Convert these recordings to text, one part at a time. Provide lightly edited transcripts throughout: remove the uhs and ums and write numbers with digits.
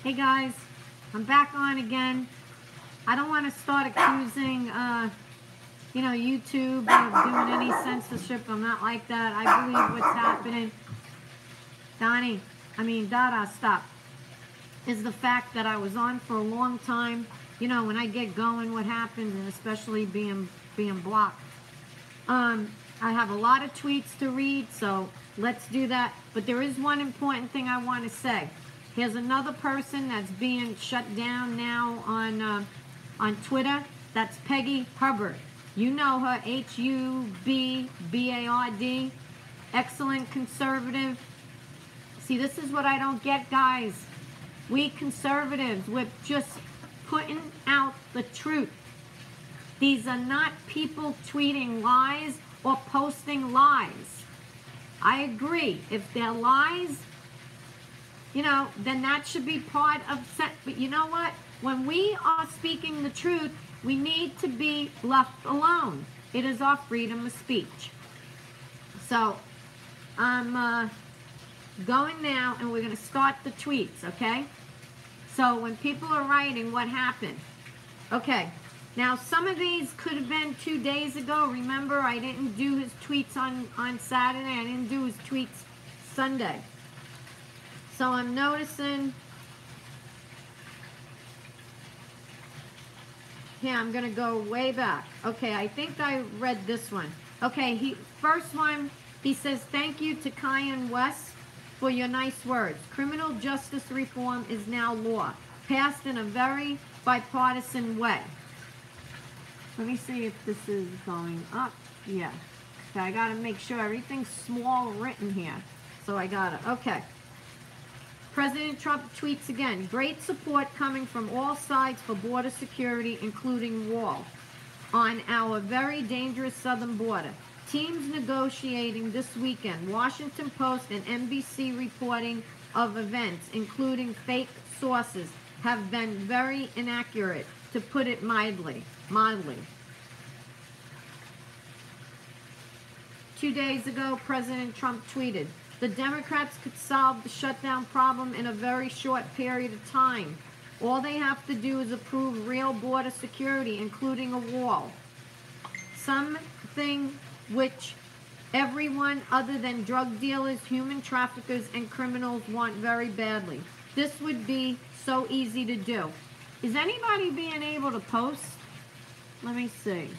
Hey guys, I'm back on again. I don't want to start accusing, YouTube of doing any censorship. I'm not like that. I believe what's happening, Dada, stop, is the fact that I was on for a long time. You know, when I get going, what happens, and especially being blocked. I have a lot of tweets to read, so let's do that. But there is one important thing I want to say. Here's another person that's being shut down now on Twitter. That's Peggy Hubbard. You know her, Hubbard. Excellent conservative. See, this is what I don't get, guys. We conservatives, we're just putting out the truth. These are not people tweeting lies or posting lies. I agree. If they're lies, then that should be part of set. But you know what? When we are speaking the truth, we need to be left alone. It is our freedom of speech. So I'm going now, and we're going to start the tweets, okay? So when people are writing what happened, okay. Now, some of these could have been 2 days ago. Remember, I didn't do his tweets on Saturday. I didn't do his tweets Sunday. So I'm noticing, here, I'm going to go way back. Okay, I think I read this one. Okay, first one, he says, thank you to Kyan West for your nice words. Criminal justice reform is now law, passed in a very bipartisan way. Let me see if this is going up. Yeah. Okay, I got to make sure everything's small written here. So I got it. Okay. President Trump tweets again. Great support coming from all sides for border security, including wall, on our very dangerous southern border. Teams negotiating this weekend. Washington Post and NBC reporting of events, including fake sources, have been very inaccurate, to put it mildly. 2 days ago, President Trump tweeted, the Democrats could solve the shutdown problem in a very short period of time. All they have to do is approve real border security, including a wall. Something which everyone other than drug dealers, human traffickers, and criminals want very badly. This would be so easy to do. Is anybody being able to post? Let me see.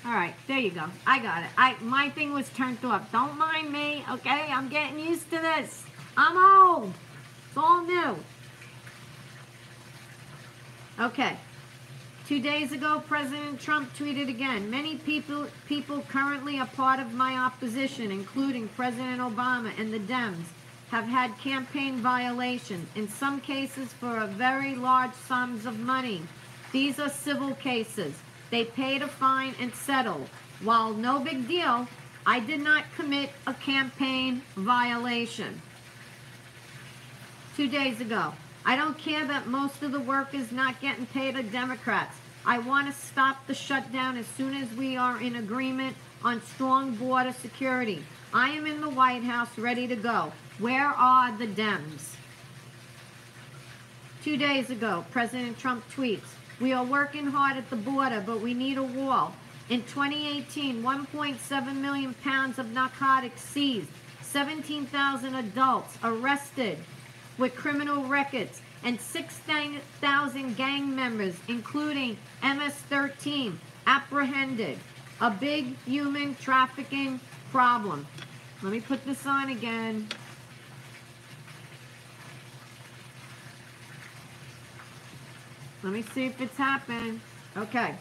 All right, there you go. I got it. My thing was turned off. Don't mind me, okay? I'm getting used to this. I'm old. It's all new. Okay. 2 days ago, President Trump tweeted again. Many people currently a part of my opposition, including President Obama and the Dems, have had campaign violations, in some cases for very large sums of money. These are civil cases. They paid a fine and settled. While no big deal, I did not commit a campaign violation. 2 days ago, I don't care that most of the workers not getting paid are Democrats. I want to stop the shutdown as soon as we are in agreement on strong border security. I am in the White House ready to go. Where are the Dems? 2 days ago, President Trump tweets, we are working hard at the border, but we need a wall. In 2018, 1.7 million pounds of narcotics seized, 17,000 adults arrested with criminal records, and 6,000 gang members, including MS-13, apprehended. A big human trafficking problem. Let me put this on again. Let me see if it's happened. Okay.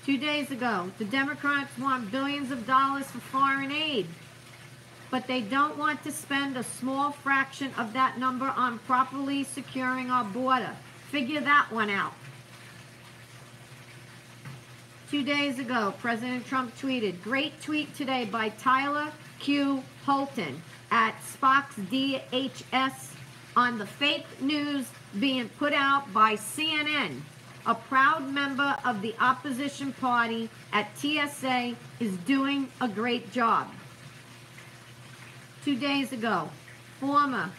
2 days ago, the Democrats want billions of dollars for foreign aid, but they don't want to spend a small fraction of that number on properly securing our border. Figure that one out. 2 days ago, President Trump tweeted, great tweet today by Tyler Q. Holton at Spock's DHS on the fake news being put out by CNN. A proud member of the opposition party at TSA is doing a great job. 2 days ago, former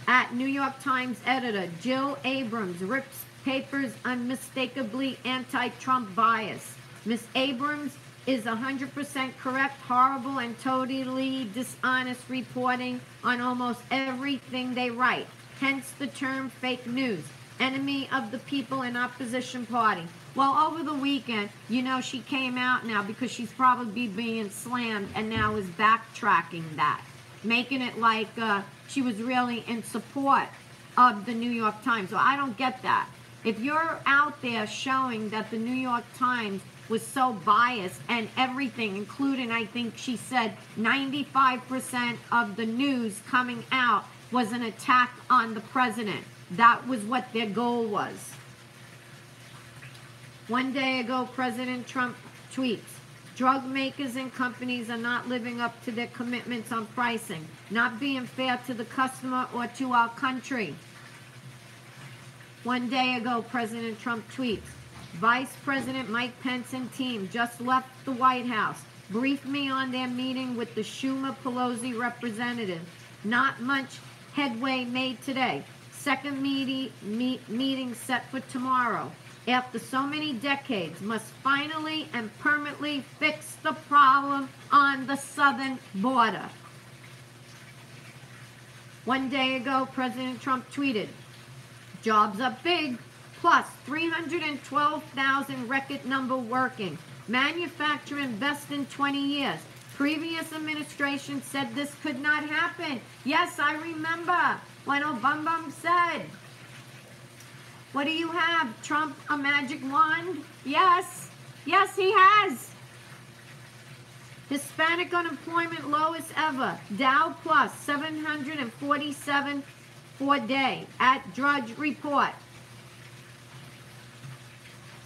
at New York Times editor Jill Abrams rips papers unmistakably anti-Trump bias. Miss Abrams is 100% correct, horrible, and totally dishonest reporting on almost everything they write. Hence the term fake news, enemy of the people and opposition party. Well, over the weekend, you know, she came out now because she's probably being slammed and now is backtracking that, making it like she was really in support of the New York Times. So I don't get that. If you're out there showing that the New York Times was so biased and everything, including, I think she said 95% of the news coming out was an attack on the president. That was what their goal was. 1 day ago, President Trump tweets, drug makers and companies are not living up to their commitments on pricing, not being fair to the customer or to our country. 1 day ago, President Trump tweets, Vice President Mike Pence and team just left the White House, briefed me on their meeting with the Schumer-Pelosi representative. Not much headway made today. Second meeting set for tomorrow. After so many decades, must finally and permanently fix the problem on the southern border. 1 day ago, President Trump tweeted, jobs up big, plus 312,000 record number working. Manufacturing best in 20 years. Previous administration said this could not happen. Yes, I remember when Obama said, what do you have, Trump, a magic wand? Yes, yes, he has. Hispanic unemployment lowest ever. Dow plus 747 for day at Drudge Report.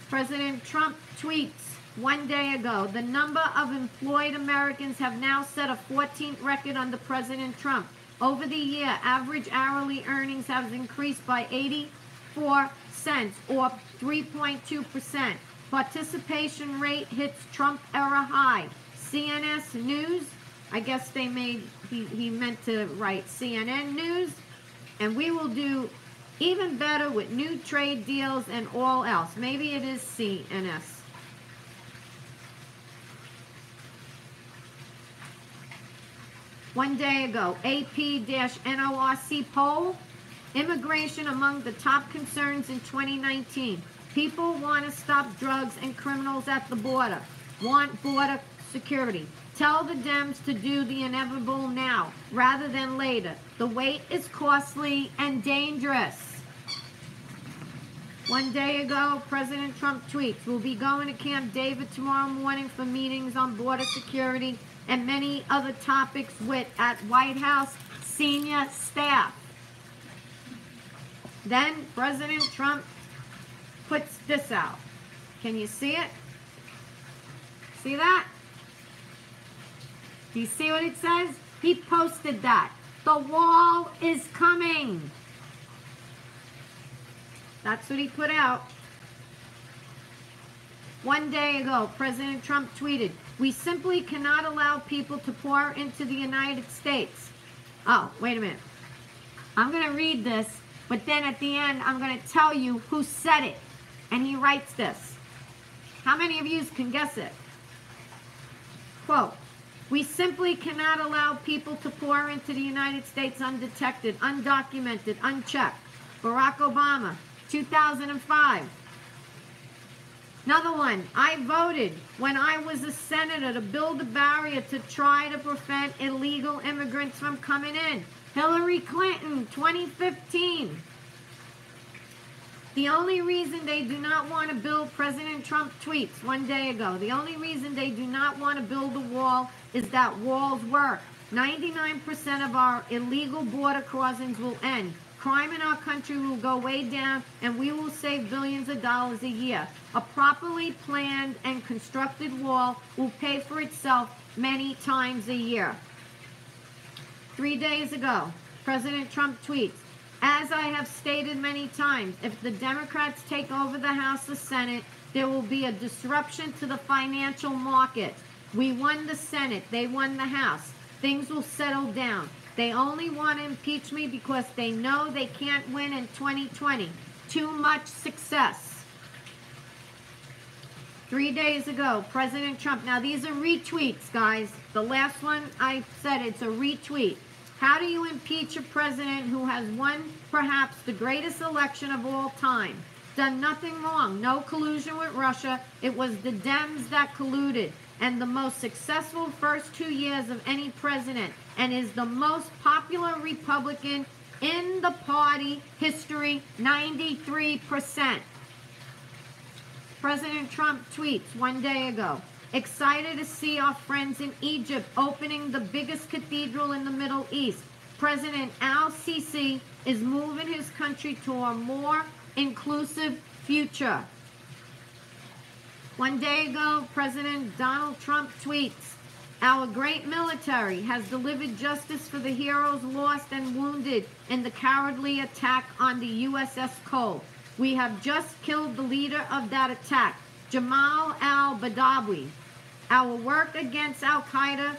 President Trump tweets 1 day ago, the number of employed Americans have now set a 14th record under President Trump. Over the year, average hourly earnings have increased by 84 cents or 3.2%. Participation rate hits Trump era high. CNN News, I guess they made, he meant to write CNN News, and we will do even better with new trade deals and all else. Maybe it is CNS. One day ago, AP-NORC poll, immigration among the top concerns in 2019. People want to stop drugs and criminals at the border, want border security. Tell the Dems to do the inevitable now, rather than later. The wait is costly and dangerous. 1 day ago, President Trump tweets, we'll be going to Camp David tomorrow morning for meetings on border security and many other topics at White House senior staff. Then President Trump puts this out. Can you see it? See that? Do you see what it says? He posted that. The wall is coming. That's what he put out. 1 day ago, President Trump tweeted, we simply cannot allow people to pour into the United States. Oh, wait a minute. I'm going to read this, but then at the end, I'm going to tell you who said it. And he writes this. How many of you can guess it? Quote, we simply cannot allow people to pour into the United States undetected, undocumented, unchecked. Barack Obama, 2005. Another one, I voted when I was a senator to build a barrier to try to prevent illegal immigrants from coming in. Hillary Clinton, 2015. The only reason they do not want to build, President Trump tweets 1 day ago, the only reason they do not want to build a wall is that walls work. 99% of our illegal border crossings will end. Crime in our country will go way down, and we will save billions of dollars a year. A properly planned and constructed wall will pay for itself many times a year. 3 days ago, President Trump tweets, as I have stated many times, if the Democrats take over the House or Senate, there will be a disruption to the financial market. We won the Senate, they won the House. things will settle down. They only want to impeach me because they know they can't win in 2020. Too much success. 3 days ago, President Trump. Now, these are retweets, guys. The last one I said, it's a retweet. How do you impeach a president who has won perhaps the greatest election of all time? Done nothing wrong. No collusion with Russia. It was the Dems that colluded. And the most successful first 2 years of any president. And is the most popular Republican in the party history, 93%. President Trump tweets 1 day ago, excited to see our friends in Egypt opening the biggest cathedral in the Middle East. President al-Sisi is moving his country to a more inclusive future. 1 day ago, President Donald Trump tweets, our great military has delivered justice for the heroes lost and wounded in the cowardly attack on the USS Cole. We have just killed the leader of that attack, Jamal al-Badawi. Our work against Al-Qaeda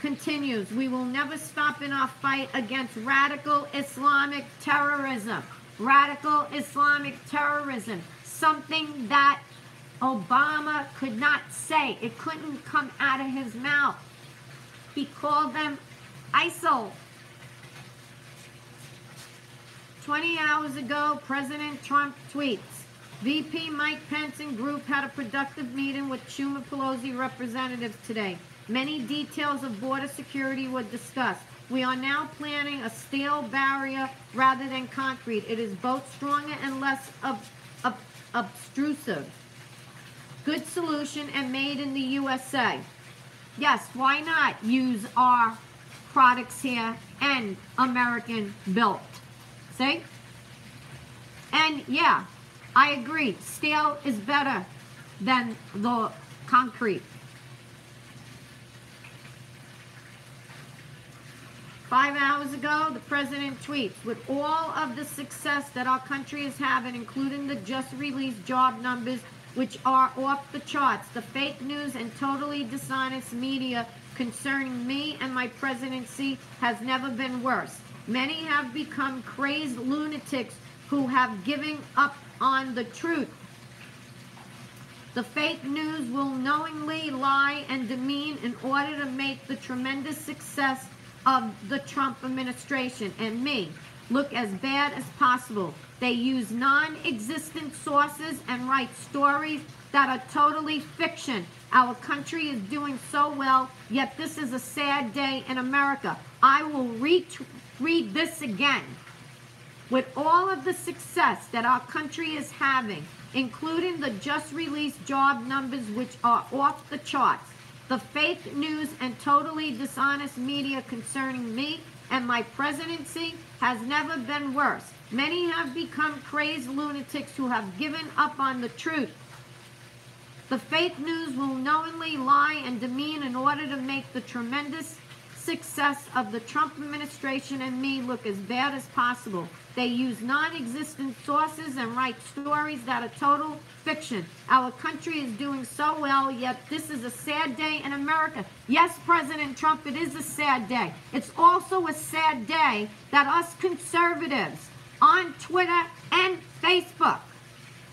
continues. We will never stop in our fight against radical Islamic terrorism. Radical Islamic terrorism. Something that Obama could not say. It couldn't come out of his mouth. He called them ISIL. 20 hours ago, President Trump tweets, VP Mike Pence and group had a productive meeting with Schumer Pelosi representatives today. Many details of border security were discussed. We are now planning a steel barrier rather than concrete. It is both stronger and less obtrusive. Good solution and made in the USA. Yes, why not use our products here and American built? See? And yeah, I agree. Steel is better than the concrete. 5 hours ago, the president tweets, with all of the success that our country is having, including the just released job numbers, which are off the charts, the fake news and totally dishonest media concerning me and my presidency has never been worse. Many have become crazed lunatics who have given up on the truth. The fake news will knowingly lie and demean in order to make the tremendous success of the Trump administration and me look as bad as possible. They use non-existent sources and write stories that are totally fiction. Our country is doing so well, yet this is a sad day in America. I will read this again. With all of the success that our country is having, including the just released job numbers which are off the charts, the fake news and totally dishonest media concerning me and my presidency has never been worse. Many have become crazed lunatics who have given up on the truth. The fake news will knowingly lie and demean in order to make the tremendous success of the Trump administration and me look as bad as possible. They use non-existent sources and write stories that are total fiction. Our country is doing so well, yet this is a sad day in America. Yes, President Trump, it is a sad day. It's also a sad day that us conservatives on Twitter and Facebook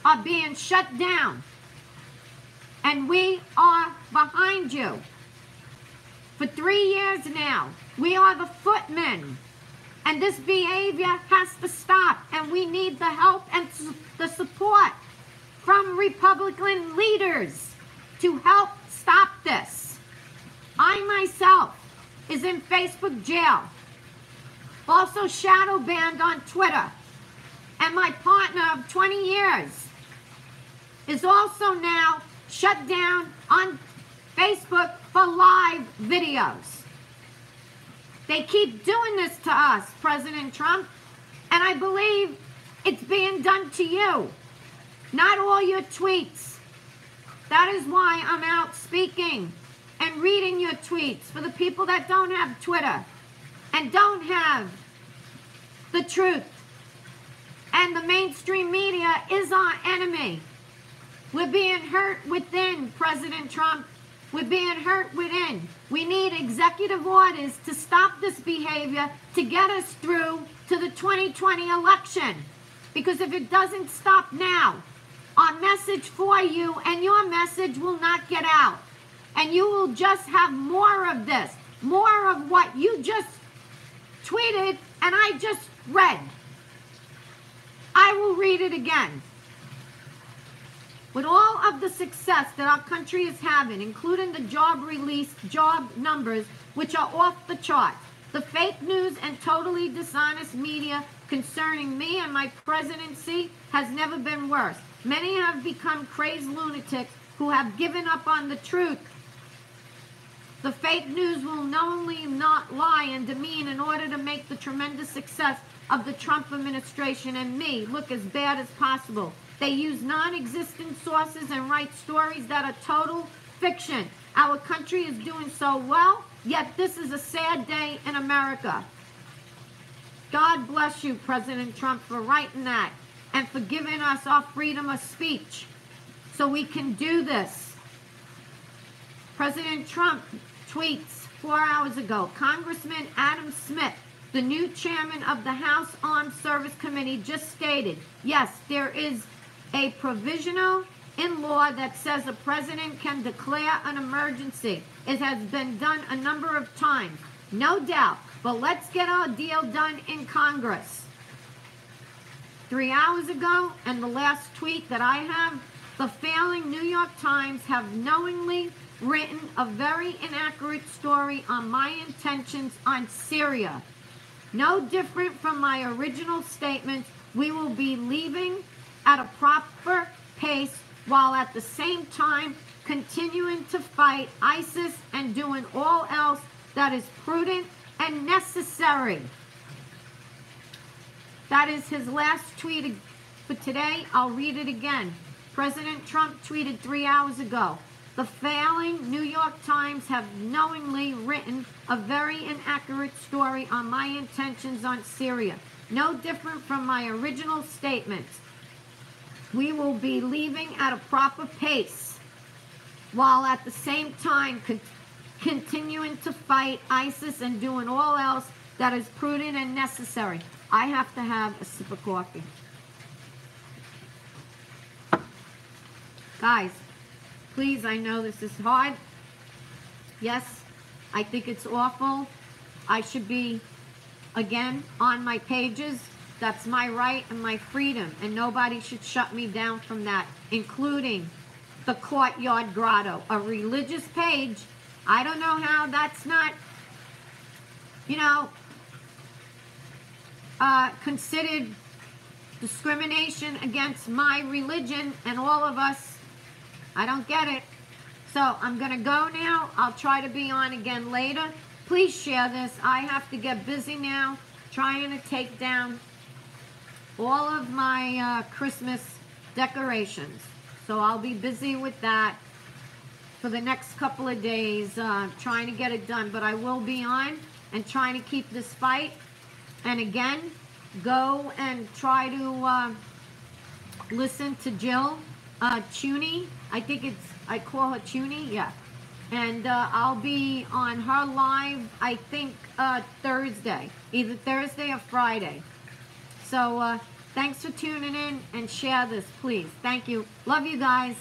are being shut down. And we are behind you. For 3 years now, we are the footmen. And this behavior has to stop. And we need the help and the support from Republican leaders to help stop this. I myself is in Facebook jail. Also shadow banned on Twitter. And my partner of 20 years is also now shut down on Facebook for live videos. They keep doing this to us, President Trump, and I believe it's being done to you. Not all your tweets. That is why I'm out speaking and reading your tweets for the people that don't have Twitter and don't have the truth. And the mainstream media is our enemy. We're being hurt within, President Trump. We're being hurt within. We need executive orders to stop this behavior to get us through to the 2020 election. Because if it doesn't stop now, our message for you and your message will not get out. And you will just have more of this, more of what you just tweeted and I just read. I will read it again. With all of the success that our country is having, including the job numbers, which are off the charts, the fake news and totally dishonest media concerning me and my presidency has never been worse. Many have become crazed lunatics who have given up on the truth. The fake news will knowingly not lie and demean in order to make the tremendous success of the Trump administration and me look as bad as possible. They use non-existent sources and write stories that are total fiction. Our country is doing so well, yet this is a sad day in America. God bless you, President Trump, for writing that and for giving us our freedom of speech so we can do this. President Trump tweets 4 hours ago, Congressman Adam Smith, the new chairman of the House Armed Service Committee, just stated, yes, there is a provisional in law that says a president can declare an emergency. It has been done a number of times, no doubt, but let's get our deal done in Congress. 3 hours ago, and the last tweet that I have, the failing New York Times have knowingly written a very inaccurate story on my intentions on Syria. No different from my original statement, we will be leaving at a proper pace while at the same time continuing to fight ISIS and doing all else that is prudent and necessary. That is his last tweet for today. I'll read it again. President Trump tweeted 3 hours ago, the failing New York Times have knowingly written a very inaccurate story on my intentions on Syria. No different from my original statements. We will be leaving at a proper pace while at the same time continuing to fight ISIS and doing all else that is prudent and necessary. I have to have a sip of coffee. Guys, please, I know this is hard. Yes, I think it's awful. I should be, again, on my pages. That's my right and my freedom, and nobody should shut me down from that, including the Courtyard Grotto, a religious page. I don't know how that's not, considered discrimination against my religion and all of us. I don't get it. So I'm going to go now. I'll try to be on again later. Please share this. I have to get busy now trying to take down all of my Christmas decorations. So I'll be busy with that for the next couple of days, trying to get it done. But I will be on and trying to keep this fight. And again, go and try to listen to Jill Chuney. I call her Chuney, yeah. And I'll be on her live, I think, Thursday. Either Thursday or Friday. So thanks for tuning in and share this, please. Thank you. Love you guys.